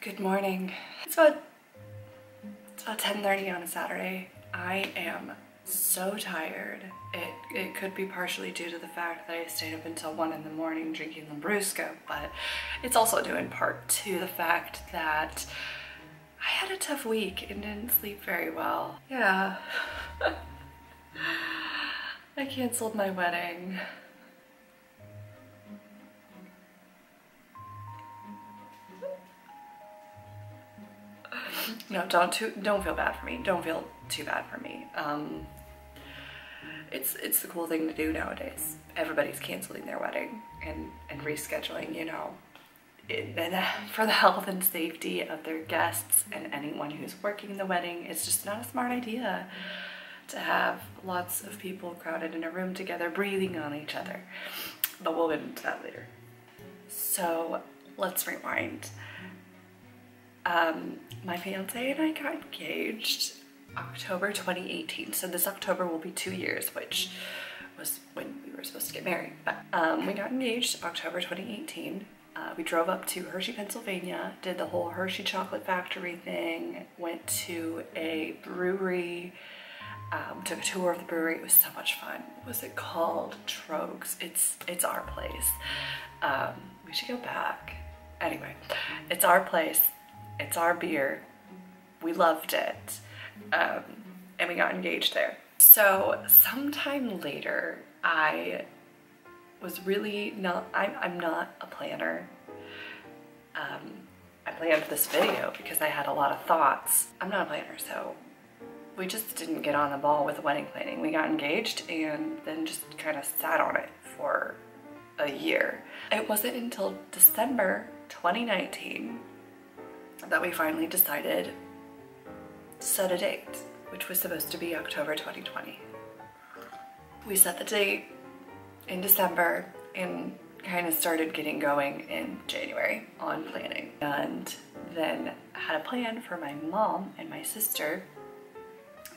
Good morning. It's about 10:30 on a Saturday. I am so tired. It could be partially due to the fact that I stayed up until 1 in the morning drinking Lambrusco, but it's also due in part to the fact that I had a tough week and didn't sleep very well. Yeah. I canceled my wedding. No, don't feel bad for me. Don't feel too bad for me. It's the cool thing to do nowadays. Everybody's canceling their wedding and rescheduling, you know, and for the health and safety of their guests and anyone who's working the wedding. It's just not a smart idea to have lots of people crowded in a room together breathing on each other. But we'll get into that later. So let's rewind. My fiance and I got engaged October 2018. So this October will be 2 years, which was when we were supposed to get married. But we got engaged October 2018. We drove up to Hershey, Pennsylvania, did the whole Hershey chocolate factory thing, went to a brewery, took a tour of the brewery. It was so much fun. What was it called? Trogs. It's our place. We should go back. Anyway, it's our place. It's our beer. We loved it. And we got engaged there. So sometime later, I was really not, I'm not a planner. I planned this video because I had a lot of thoughts. I'm not a planner, so we just didn't get on the ball with wedding planning. We got engaged and then just kind of sat on it for a year. It wasn't until December 2019 that we finally decided to set a date, which was supposed to be October 2020. We set the date in December and kind of started getting going in January on planning, and then had a plan for my mom and my sister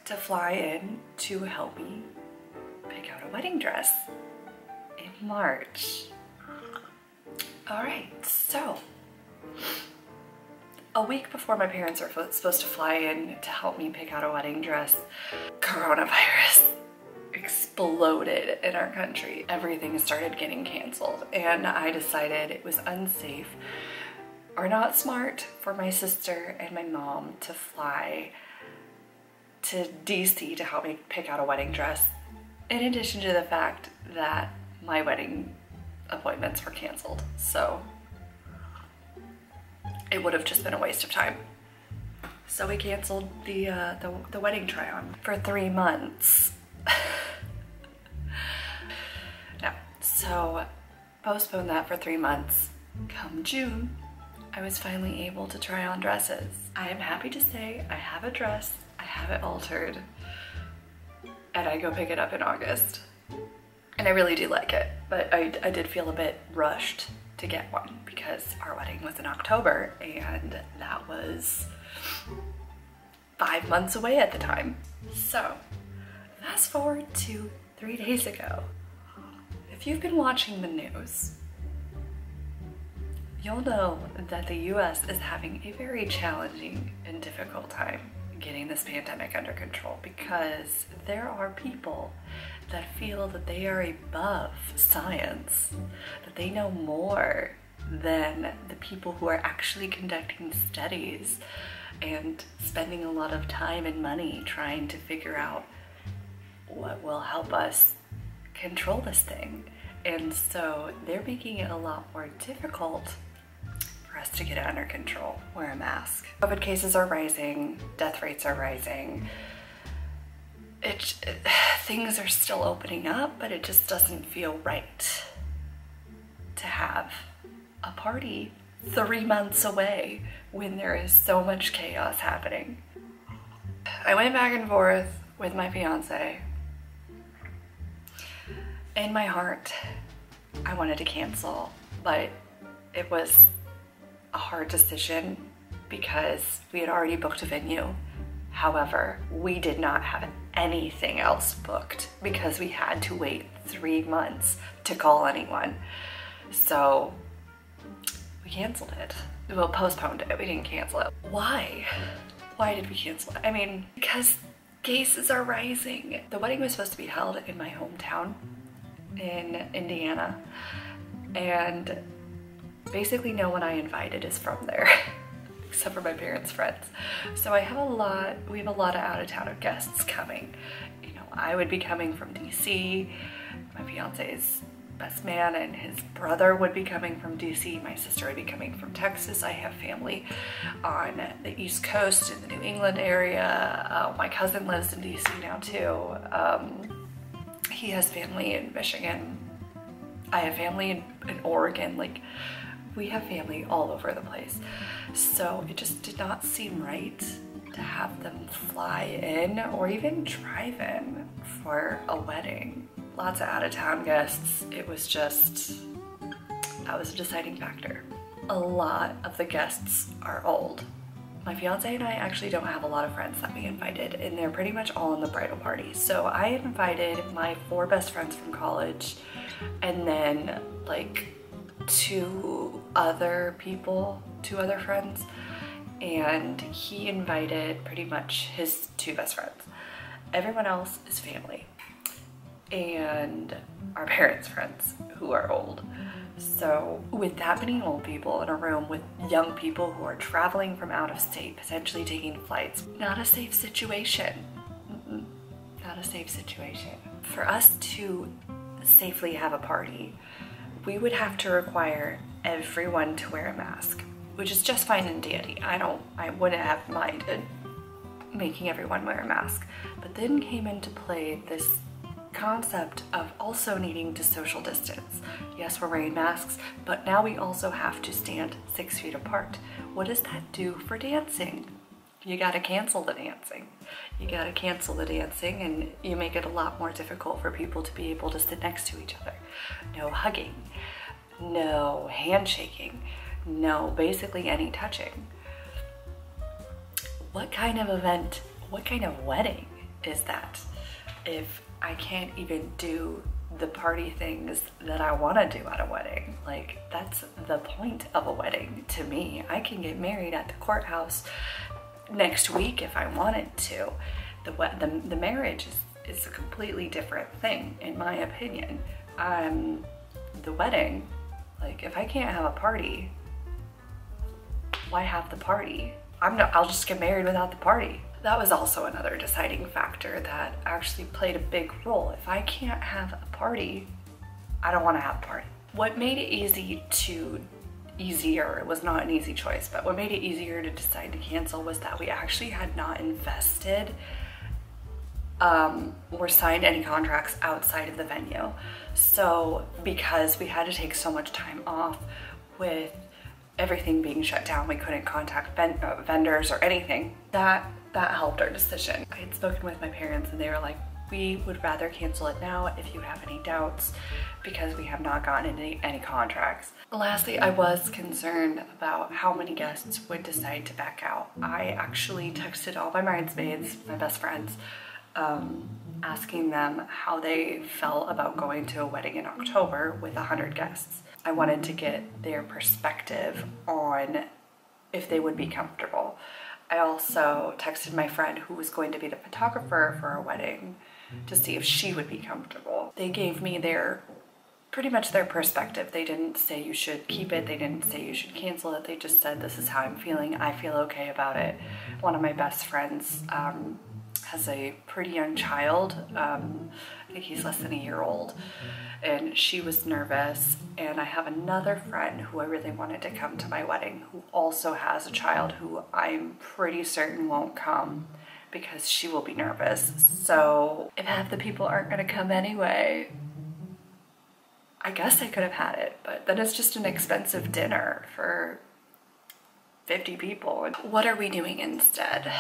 to fly in to help me pick out a wedding dress in March. All right, so a week before my parents are supposed to fly in to help me pick out a wedding dress, coronavirus exploded in our country. Everything started getting canceled, and I decided it was unsafe or not smart for my sister and my mom to fly to DC to help me pick out a wedding dress, in addition to the fact that my wedding appointments were canceled. So it would have just been a waste of time. So we canceled the wedding try-on for 3 months. No, so postponed that for 3 months. Come June, I was finally able to try on dresses. I am happy to say I have a dress, I have it altered, and I go pick it up in August. And I really do like it, but I did feel a bit rushed to get one because our wedding was in October and that was 5 months away at the time. So fast forward to 3 days ago. If you've been watching the news, you'll know that the US is having a very challenging and difficult time getting this pandemic under control, because there are people that feel that they are above science, that they know more than the people who are actually conducting studies and spending a lot of time and money trying to figure out what will help us control this thing. And so they're making it a lot more difficult for us to get it under control. Wear a mask. COVID cases are rising, death rates are rising. Things are still opening up, but it just doesn't feel right to have a party 3 months away when there is so much chaos happening. I went back and forth with my fiance. In my heart, I wanted to cancel, but it was a hard decision because we had already booked a venue. However, we did not have anything else booked because we had to wait 3 months to call anyone. So we canceled it. Well, postponed it. We didn't cancel it. Why? Why did we cancel it? I mean, because cases are rising. The wedding was supposed to be held in my hometown in Indiana, and basically no one I invited is from there except for my parents' friends. So we have a lot of out-of-town guests coming. You know, I would be coming from DC, my fiance's best man and his brother would be coming from DC, my sister would be coming from Texas. I have family on the East Coast in the New England area. My cousin lives in DC now too. He has family in Michigan. I have family in Oregon. Like, we have family all over the place. So it just did not seem right to have them fly in or even drive in for a wedding. Lots of out-of-town guests. It was just, that was a deciding factor. A lot of the guests are old. My fiance and I actually don't have a lot of friends that we invited, and they're pretty much all in the bridal party. So I invited my 4 best friends from college, and then like 2 other friends, and he invited pretty much his 2 best friends. Everyone else is family and our parents' friends who are old. So with that many old people in a room with young people who are traveling from out of state, potentially taking flights, not a safe situation. Not a safe situation. For us to safely have a party, we would have to require everyone to wear a mask, which is just fine and dandy. I wouldn't have minded making everyone wear a mask. But then came into play this concept of also needing to social distance. Yes, we're wearing masks, but now we also have to stand 6 feet apart. What does that do for dancing? You gotta cancel the dancing. You gotta cancel the dancing, and you make it a lot more difficult for people to be able to sit next to each other. No hugging, no handshaking, no basically any touching. What kind of event, what kind of wedding is that if I can't even do the party things that I want to do at a wedding? Like, that's the point of a wedding to me. I can get married at the courthouse next week if I wanted to. The marriage is a completely different thing, in my opinion. The wedding, like, if I can't have a party, why have the party? I'll just get married without the party. That was also another deciding factor that actually played a big role. If I can't have a party, I don't want to have a party. What made it easier, it was not an easy choice, but what made it easier to decide to cancel was that we actually had not invested or signed any contracts outside of the venue. So because we had to take so much time off with everything being shut down, we couldn't contact vendors or anything. That helped our decision. I had spoken with my parents and they were like, we would rather cancel it now if you have any doubts, because we have not gotten any contracts. Lastly, I was concerned about how many guests would decide to back out. I actually texted all my bridesmaids, my best friends, asking them how they felt about going to a wedding in October with 100 guests. I wanted to get their perspective on if they would be comfortable. I also texted my friend who was going to be the photographer for our wedding to see if she would be comfortable. They gave me pretty much their perspective. They didn't say you should keep it. They didn't say you should cancel it. They just said, this is how I'm feeling. I feel okay about it. One of my best friends has a pretty young child. I think he's less than a year old. And she was nervous. And I have another friend who I really wanted to come to my wedding who also has a child who I'm pretty certain won't come because she will be nervous. So if half the people aren't gonna come anyway, I guess I could have had it, but then it's just an expensive dinner for 50 people. What are we doing instead?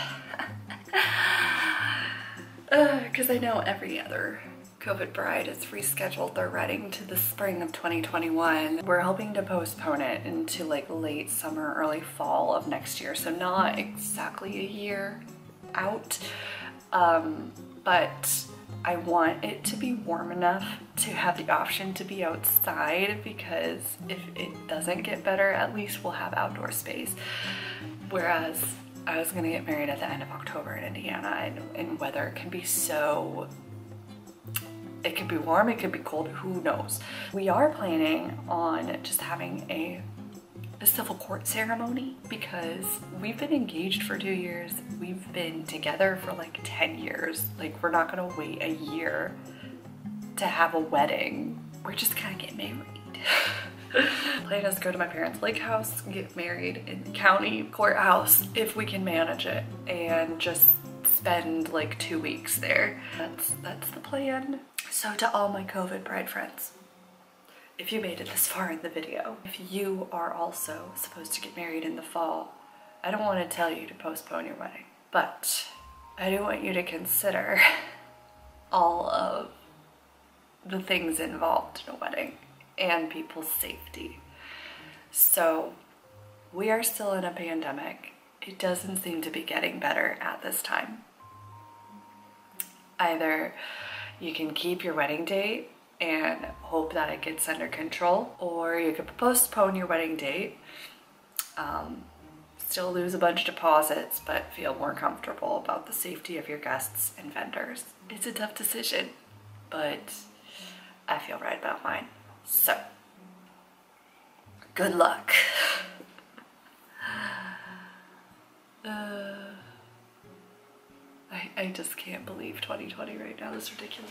Because I know every other COVID bride has rescheduled their wedding to the spring of 2021. We're hoping to postpone it into like late summer, early fall of next year. So not exactly a year out, but I want it to be warm enough to have the option to be outside, because if it doesn't get better, at least we'll have outdoor space. Whereas I was gonna get married at the end of October in Indiana, and weather can be so, it could be warm, it could be cold, who knows. We are planning on just having a civil court ceremony, because we've been engaged for 2 years. We've been together for like 10 years. Like, we're not gonna wait a year to have a wedding. We're just gonna get married. Plan is to go to my parents' lake house, get married in the county courthouse if we can manage it, and just spend like 2 weeks there. That's the plan. So to all my COVID bride friends, if you made it this far in the video, if you are also supposed to get married in the fall, I don't want to tell you to postpone your wedding, but I do want you to consider all of the things involved in a wedding and people's safety. So we are still in a pandemic. It doesn't seem to be getting better at this time. Either you can keep your wedding date and hope that it gets under control, or you could postpone your wedding date, still lose a bunch of deposits, but feel more comfortable about the safety of your guests and vendors. It's a tough decision, but I feel right about mine. So, good luck. I just can't believe 2020 right now. This is ridiculous.